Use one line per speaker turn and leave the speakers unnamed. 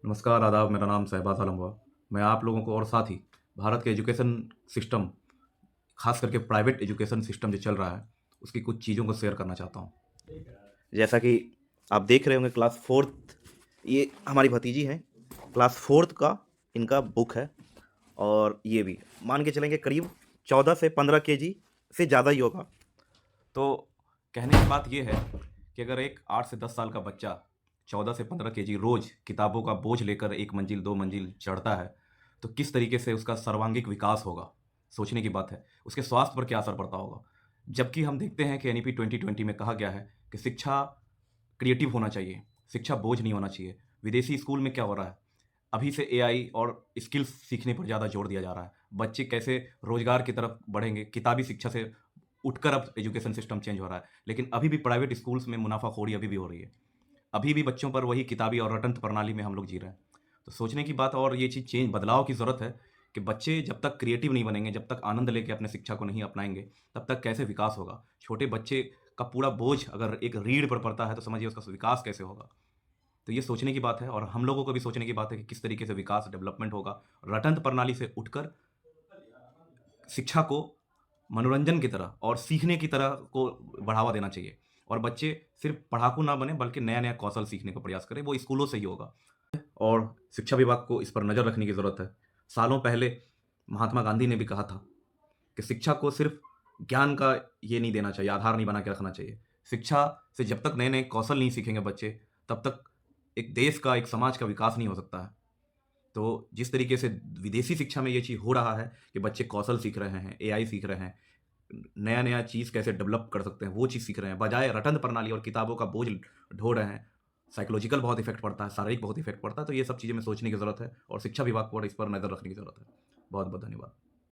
नमस्कार, आदाब। मेरा नाम शहबाज़ आलम हुआ। मैं आप लोगों को और साथ ही भारत के एजुकेशन सिस्टम, ख़ास करके प्राइवेट एजुकेशन सिस्टम जो चल रहा है, उसकी कुछ चीज़ों को शेयर करना चाहता हूँ। जैसा कि आप देख रहे होंगे क्लास 4th, ये हमारी भतीजी हैं। क्लास 4th का इनका बुक है और ये भी मान के चलेंगे करीब 14 से 15 केजी से ज़्यादा ही होगा। तो कहने की बात ये है कि अगर एक 8 से 10 साल का बच्चा 14 से 15 केजी रोज़ किताबों का बोझ लेकर 1 मंजिल 2 मंजिल चढ़ता है, तो किस तरीके से उसका सर्वांगीण विकास होगा, सोचने की बात है। उसके स्वास्थ्य पर क्या असर पड़ता होगा? जबकि हम देखते हैं कि एनईपी 2020 में कहा गया है कि शिक्षा क्रिएटिव होना चाहिए, शिक्षा बोझ नहीं होना चाहिए। विदेशी स्कूल में क्या हो रहा है? अभी से एआई और स्किल्स सीखने पर ज़्यादा जोर दिया जा रहा है। बच्चे कैसे रोज़गार की तरफ बढ़ेंगे, किताबी शिक्षा से उठकर अब एजुकेशन सिस्टम चेंज हो रहा है। लेकिन अभी भी प्राइवेट स्कूल्स में मुनाफ़ाखोरी अभी भी हो रही है। अभी भी बच्चों पर वही किताबी और रटंत प्रणाली में हम लोग जी रहे हैं। तो सोचने की बात और ये चीज़ बदलाव की ज़रूरत है कि बच्चे जब तक क्रिएटिव नहीं बनेंगे, जब तक आनंद लेके अपने शिक्षा को नहीं अपनाएँगे, तब तक कैसे विकास होगा? छोटे बच्चे का पूरा बोझ अगर एक रीढ़ पर पड़ता है, तो समझिए उसका विकास कैसे होगा? तो ये सोचने की बात है और हम लोगों को भी सोचने की बात है कि किस तरीके से विकास, डेवलपमेंट होगा। रटंत प्रणाली से उठकर शिक्षा को मनोरंजन की तरह और सीखने की तरह को बढ़ावा देना चाहिए और बच्चे सिर्फ पढ़ाकू ना बने बल्कि नया-नया कौशल सीखने का प्रयास करें, वो स्कूलों से ही होगा। और शिक्षा विभाग को इस पर नज़र रखने की ज़रूरत है। सालों पहले महात्मा गांधी ने भी कहा था कि शिक्षा को सिर्फ ज्ञान का ये नहीं देना चाहिए, आधार नहीं बना के रखना चाहिए। शिक्षा से जब तक नए-नए कौशल नहीं सीखेंगे बच्चे, तब तक एक देश का, एक समाज का विकास नहीं हो सकता है। तो जिस तरीके से विदेशी शिक्षा में ये चीज़ हो रहा है कि बच्चे कौशल सीख रहे हैं, एआई सीख रहे हैं, नया-नया चीज़ कैसे डेवलप कर सकते हैं, वो चीज़ सीख रहे हैं, बजाय रटंत प्रणाली और किताबों का बोझ ढो रहे हैं। साइकोलॉजिकल बहुत इफ़ेक्ट पड़ता है, शारीरिक बहुत इफ़ेक्ट पड़ता है, तो ये सब चीज़ें में सोचने की ज़रूरत है और शिक्षा विभाग को इस पर नज़र रखने की ज़रूरत है। बहुत-बहुत धन्यवाद।